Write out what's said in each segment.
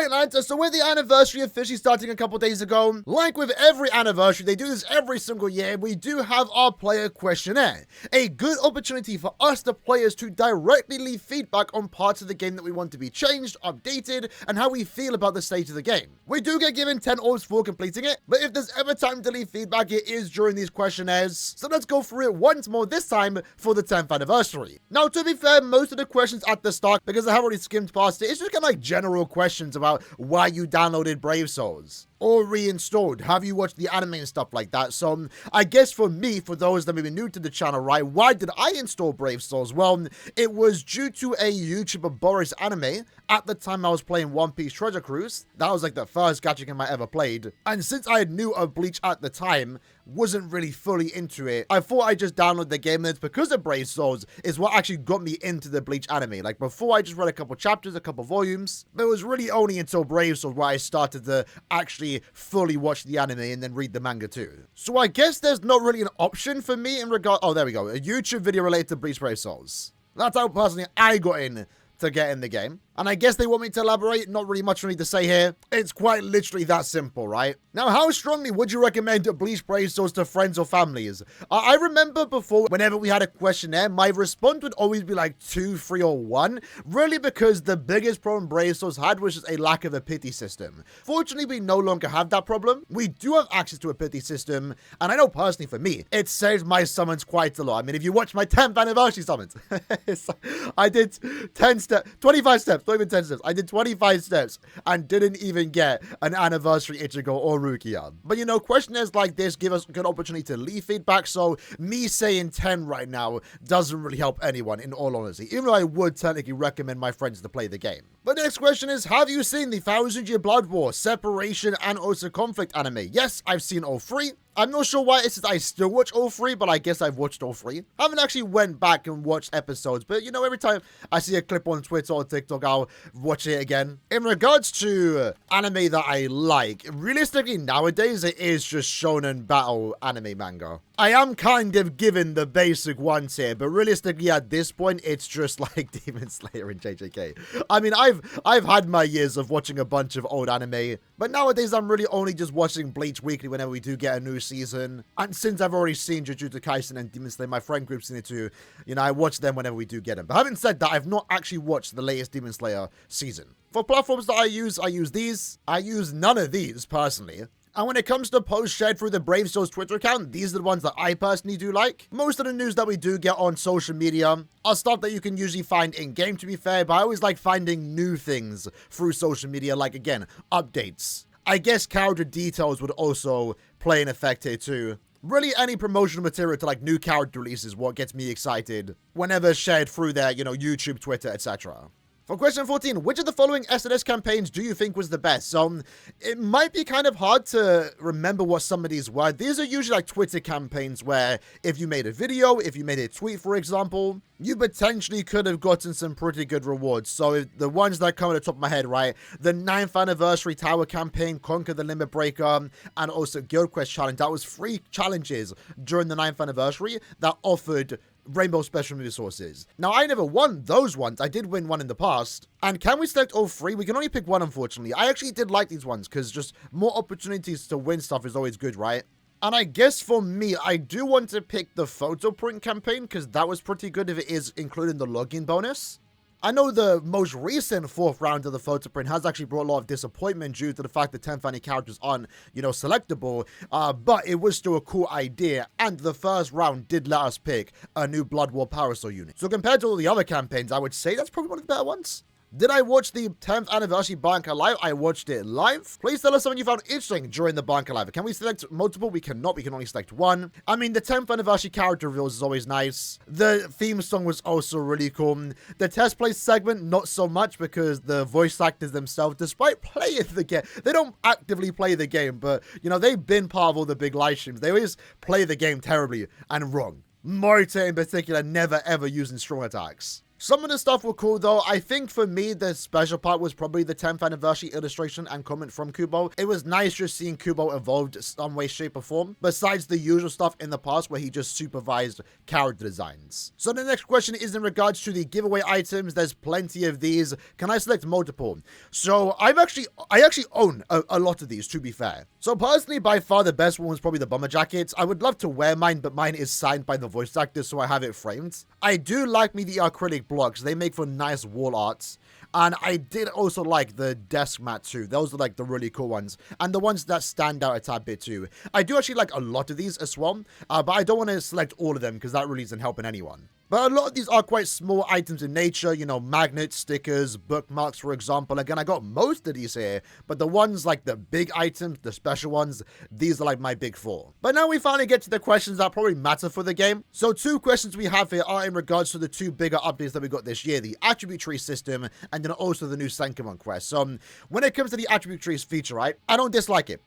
Alright lads, so with the anniversary officially starting a couple days ago, like with every anniversary, they do this every single year, we do have our player questionnaire. A good opportunity for us, the players, to directly leave feedback on parts of the game that we want to be changed, updated, and how we feel about the state of the game. We do get given 10 orbs for completing it, but if there's ever time to leave feedback, it is during these questionnaires. So let's go through it once more, this time for the 10th anniversary. Now, to be fair, most of the questions at the start, because I have already skimmed past it, it's just kind of like general questions about why you downloaded Brave Souls or reinstalled, have you watched the anime and stuff like that. So I guess for me, for those that may be new to the channel, right, why did I install Brave Souls? Well, it was due to a YouTuber Boris anime. At the time I was playing One Piece Treasure Cruise. That was like the first gacha game I ever played, and since I knew of Bleach at the time, wasn't really fully into it, I thought I'd just download the game, and it's because of Brave Souls is what actually got me into the Bleach anime. Like before, I just read a couple chapters, a couple volumes, but it was really only until Brave Souls where I started to actually fully watch the anime and then read the manga too. So I guess there's not really an option for me in regard— oh, there we go, a YouTube video related to Bleach Brave Souls. That's how personally I got in to get in the game. And I guess they want me to elaborate, not really much for me to say here. It's quite literally that simple, right? Now, how strongly would you recommend Bleach Brave Souls to friends or families? I remember before, whenever we had a questionnaire, my response would always be like 2, 3, or 1. Really because the biggest problem Brave Souls had was just a lack of a pity system. Fortunately, we no longer have that problem. We do have access to a pity system, and I know personally for me, it saved my summons quite a lot. I mean, if you watch my 10th anniversary summons, I did 25 steps. Not even 10 steps. I did 25 steps and didn't even get an anniversary Ichigo or Rukia. But you know, questionnaires like this give us a good opportunity to leave feedback, so me saying 10 right now doesn't really help anyone, in all honesty, even though I would technically recommend my friends to play the game. But next question is, have you seen the 1000-Year Blood War, Separation, and also Conflict anime? Yes, I've seen all 3. I'm not sure why it says I still watch all 3, but I guess I've watched all 3. I haven't actually went back and watched episodes, but you know, every time I see a clip on Twitter or TikTok, I'll watch it again. In regards to anime that I like, realistically nowadays it is just shonen battle anime manga. I am kind of given the basic ones here, but realistically at this point, it's just like Demon Slayer and JJK. I mean, I've had my years of watching a bunch of old anime, but nowadays I'm really only just watching Bleach weekly whenever we do get a new season. And since I've already seen Jujutsu Kaisen and Demon Slayer, my friend group's seen it too, you know, I watch them whenever we do get them. But having said that, I've not actually watched the latest Demon Slayer season. For platforms that I use these. I use none of these personally. And when it comes to posts shared through the Brave Souls Twitter account, these are the ones that I personally do like. Most of the news that we do get on social media are stuff that you can usually find in-game, to be fair, but I always like finding new things through social media, like, again, updates. I guess character details would also play an effect here too. Really, any promotional material to like new character releases, what gets me excited whenever shared through their, you know, YouTube, Twitter, etc. For question 14, which of the following SNS campaigns do you think was the best? So, it might be kind of hard to remember what some of these were. These are usually like Twitter campaigns where if you made a video, if you made a tweet, for example, you potentially could have gotten some pretty good rewards. So, if the ones that come at the top of my head, right? The 9th Anniversary Tower campaign, Conquer the Limit Breaker, and also Guild Quest Challenge. That was 3 challenges during the 9th anniversary that offered Rainbow Special Resources. Now, I never won those ones. I did win one in the past. And can we select all 3? We can only pick one, unfortunately. I actually did like these ones because just more opportunities to win stuff is always good, right? And I guess for me, I do want to pick the photo print campaign because that was pretty good if it is including the login bonus. I know the most recent 4th round of the photo print has actually brought a lot of disappointment due to the fact that 10th any characters aren't, you know, selectable, but it was still a cool idea, and the first round did let us pick a new Blood War Parasol unit. So compared to all the other campaigns, I would say that's probably one of the better ones. Did I watch the 10th Anniversary Banker live? I watched it live. Please tell us something you found interesting during the Banker live. Can we select multiple? We cannot. We can only select one. I mean, the 10th Anniversary character reveals is always nice. The theme song was also really cool. The test play segment, not so much because the voice actors themselves, despite playing the game, they don't actively play the game, but, you know, they've been part of all the big live streams. They always play the game terribly and wrong. Morita in particular, never ever using strong attacks. Some of the stuff were cool though. I think for me, the special part was probably the 10th anniversary illustration and comment from Kubo. It was nice just seeing Kubo evolved some way, shape, or form, besides the usual stuff in the past where he just supervised character designs. So the next question is in regards to the giveaway items. There's plenty of these. Can I select multiple? So I actually own a lot of these, to be fair. So personally, by far the best one was probably the bomber jackets. I would love to wear mine, but mine is signed by the voice actor, so I have it framed. I do like me the acrylic blocks. They make for nice wall arts. And I did also like the desk mat too. Those are like the really cool ones. And the ones that stand out a tad bit too. I do actually like a lot of these as well. But I don't want to select all of them because that really isn't helping anyone. But a lot of these are quite small items in nature, you know, magnets, stickers, bookmarks, for example. Again, I got most of these here, but the ones like the big items, the special ones, these are like my big four. But now we finally get to the questions that probably matter for the game. So 2 questions we have here are in regards to the 2 bigger updates that we got this year, the attribute tree system, and then also the new Senkomon quest. So when it comes to the attribute trees feature, right, I don't dislike it.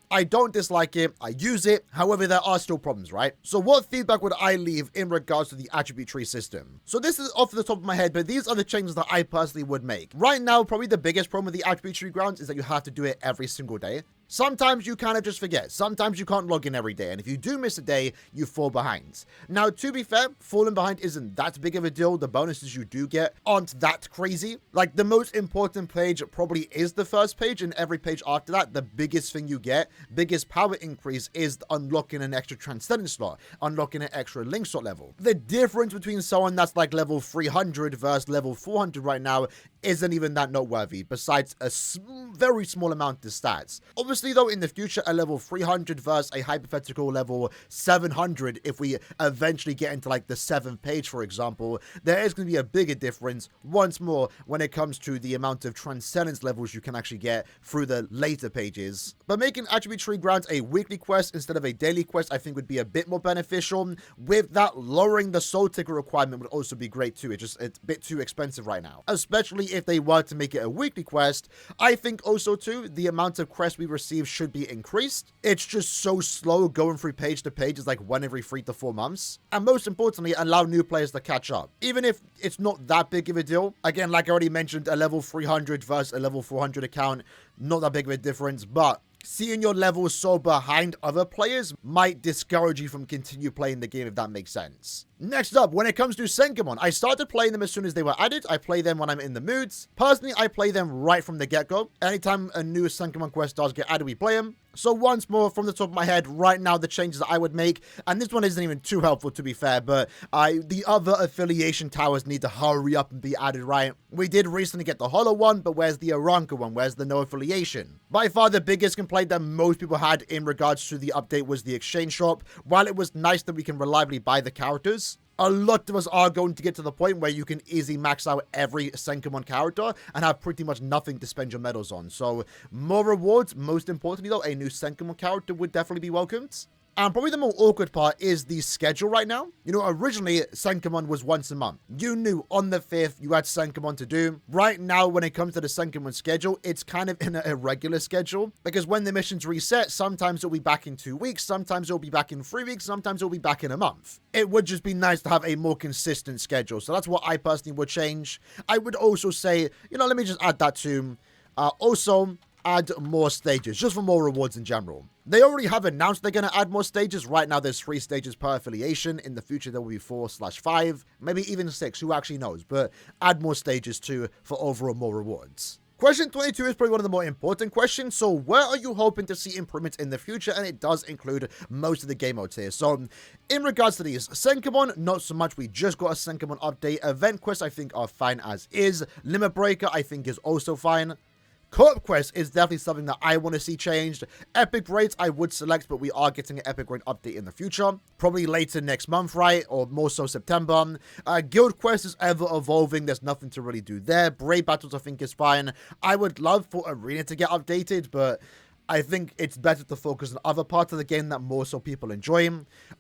I use it. However, there are still problems, right? So what feedback would I leave in regards to the attribute tree system? So this is off the top of my head, but these are the changes that I personally would make. Right now, probably the biggest problem with the attribute tree grounds is that you have to do it every single day. Sometimes you kind of just forget. Sometimes you can't log in every day. And if you do miss a day, you fall behind. Now, to be fair, falling behind isn't that big of a deal. The bonuses you do get aren't that crazy. Like, the most important page probably is the first page. And every page after that, the biggest thing you get, biggest power increase is unlocking an extra transcendence slot, unlocking an extra link slot level. The difference between someone that's like level 300 versus level 400 right now isn't even that noteworthy, besides a very small amount of stats. Obviously, though, in the future, a level 300 versus a hypothetical level 700, if we eventually get into like the 7th page, for example, there is going to be a bigger difference once more when it comes to the amount of transcendence levels you can actually get through the later pages. But making attribute tree grounds a weekly quest instead of a daily quest, I think would be a bit more beneficial. With that, lowering the soul ticker requirement would also be great too. It's a bit too expensive right now, especially if they were to make it a weekly quest. I think also too, the amount of quests we receive should be increased. It's just so slow going through page to page. It's like 1 every 3 to 4 months. And most importantly, allow new players to catch up. Even if it's not that big of a deal. Again, like I already mentioned, a level 300 versus a level 400 account, not that big of a difference, but seeing your levels so behind other players might discourage you from continue playing the game, if that makes sense. Next up, when it comes to Senkomon, I started playing them as soon as they were added. I play them when I'm in the moods. Personally, I play them right from the get-go. Anytime a new Senkomon quest does get added, we play them. So once more, from the top of my head, right now, the changes that I would make, and this one isn't even too helpful to be fair, but the other affiliation towers need to hurry up and be added, right? We did recently get the hollow one, but where's the Aranka one? Where's the no affiliation? By far, the biggest complaint that most people had in regards to the update was the exchange shop. While it was nice that we can reliably buy the characters, a lot of us are going to get to the point where you can easily max out every Senkomon character and have pretty much nothing to spend your medals on. So more rewards, most importantly though, a new Senkomon character would definitely be welcomed. And probably the more awkward part is the schedule right now. You know, originally, Senkomon was once a month. You knew on the 5th you had Senkomon to do. Right now, when it comes to the Senkomon schedule, it's kind of in an irregular schedule. Because when the missions reset, sometimes it'll be back in 2 weeks, sometimes it'll be back in 3 weeks, sometimes it'll be back in a month. It would just be nice to have a more consistent schedule. So that's what I personally would change. I would also say, you know, let me just add that to, also add more stages, just for more rewards in general. They already have announced they're going to add more stages. Right now, there's 3 stages per affiliation. In the future, there will be 4/5, maybe even 6, who actually knows, but add more stages too for overall more rewards. Question 22 is probably one of the more important questions. So where are you hoping to see improvements in the future? And it does include most of the game modes here. So in regards to these, Senkomon, not so much. We just got a Senkomon update. Event quests, I think, are fine as is. Limit Breaker, I think, is also fine. Co-op quest is definitely something that I want to see changed. Epic raids I would select, but we are getting an epic raid update in the future. Probably later next month, right? Or more so September. Guild quest is ever evolving. There's nothing to really do there. Brave battles I think is fine. I would love for Arena to get updated, but I think it's better to focus on other parts of the game that more so people enjoy.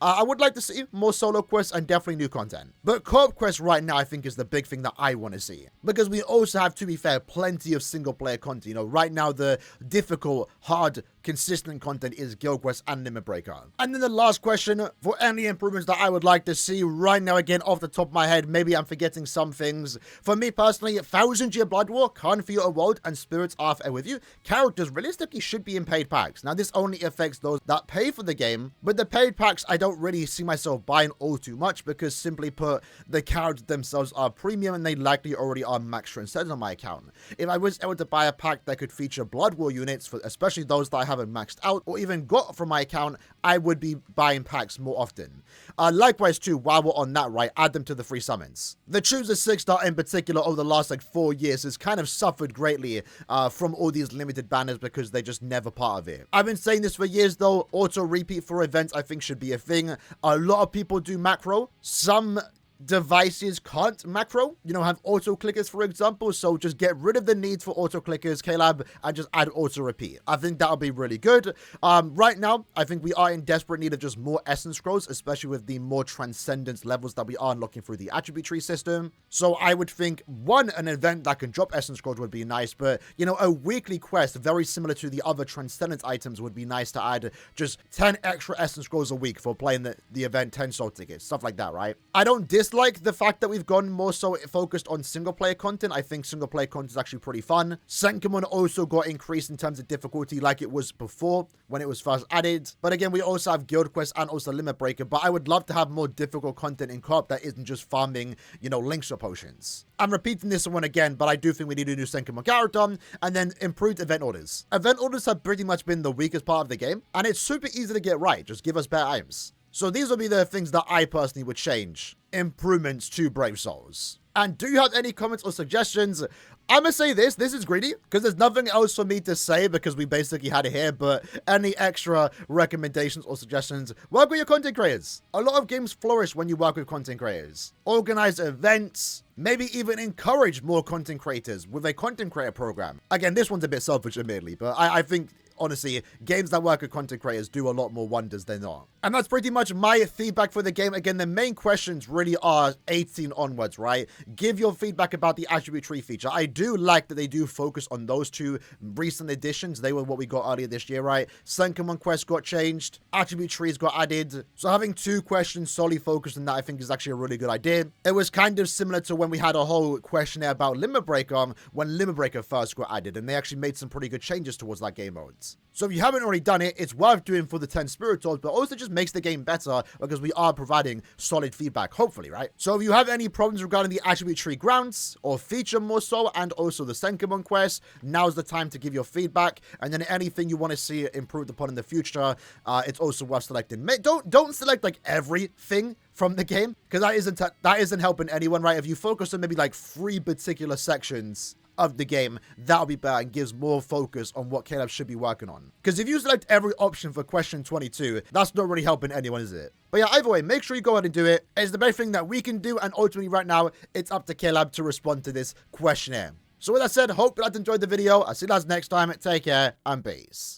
I would like to see more solo quests and definitely new content. But co-op quests right now I think is the big thing that I want to see. Because we also have, to be fair, plenty of single player content. You know, right now the difficult, hard consistent content is Guild Quest and Limit Breaker. And then the last question, for any improvements that I would like to see right now, again, off the top of my head, maybe I'm forgetting some things. For me personally, 1000 Year Blood War, Khan for Your World, and Spirits Are with You characters realistically should be in paid packs. Now, this only affects those that pay for the game, but the paid packs I don't really see myself buying all too much, because simply put, the characters themselves are premium and they likely already are max transcended on my account. If I was able to buy a pack that could feature Blood War units, for especially those that I haven't maxed out or even got from my account, I would be buying packs more often. Likewise too, while we're on that, right, add them to the free summons. The Chooser 6-star in particular over the last like 4 years has kind of suffered greatly from all these limited banners because they're just never part of it. I've been saying this for years though, auto repeat for events I think should be a thing. A lot of people do macro. Some devices can't macro, you know, have auto clickers for example, so just get rid of the need for auto clickers, KLab, and just add auto repeat. I think that'll be really good. Right now I think we are in desperate need of just more essence scrolls, especially with the more transcendence levels that we are unlocking through the attribute tree system. So I would think an event that can drop essence scrolls would be nice, but you know, a weekly quest very similar to the other transcendence items would be nice to add just 10 extra essence scrolls a week for playing the event 10 soul tickets, stuff like that, right? I don't dislike the fact that we've gone more so focused on single player content. I think single player content is actually pretty fun. Senkamon also got increased in terms of difficulty like it was before when it was first added. But again, we also have Guild Quest and also Limit Breaker, but I would love to have more difficult content in co-op that isn't just farming, you know, links or potions. I'm repeating this one again, but I do think we need a new Senkamon character, and then improved event orders. Event orders have pretty much been the weakest part of the game, and it's super easy to get right. Just give us better items. So these will be the things that I personally would change. Improvements to Brave Souls. And do you have any comments or suggestions? I'm gonna say this is greedy, because there's nothing else for me to say because we basically had it here, but any extra recommendations or suggestions, work with your content creators. A lot of games flourish when you work with content creators. Organize events, maybe even encourage more content creators with a content creator program. Again, this one's a bit selfish admittedly, but I think honestly, games that work with content creators do a lot more wonders than not. And that's pretty much my feedback for the game. Again, the main questions really are 18 onwards, right? Give your feedback about the attribute tree feature. I do like that they do focus on those two recent additions. They were what we got earlier this year, right? Senkamon quest got changed. Attribute trees got added. So having 2 questions solely focused on that, I think is actually a really good idea. It was kind of similar to when we had a whole questionnaire about Limit Breaker when Limit Breaker first got added, and they actually made some pretty good changes towards that game mode. So if you haven't already done it, it's worth doing for the 10 Spirit Orbs, but also just makes the game better because we are providing solid feedback, hopefully, right? So if you have any problems regarding the attribute tree grounds or feature more so, and also the Senkamon quest, now's the time to give your feedback. And then anything you want to see improved upon in the future, it's also worth selecting. Don't select like everything from the game, because that isn't helping anyone, right? If you focus on maybe like 3 particular sections of the game, that'll be better and gives more focus on what Caleb should be working on. Because if you select every option for question 22, that's not really helping anyone, is it? But yeah, either way, make sure you go ahead and do it. It's the best thing that we can do, and ultimately right now, it's up to Caleb to respond to this questionnaire. So with that said, hope you guys enjoyed the video. I'll see you guys next time. Take care and peace.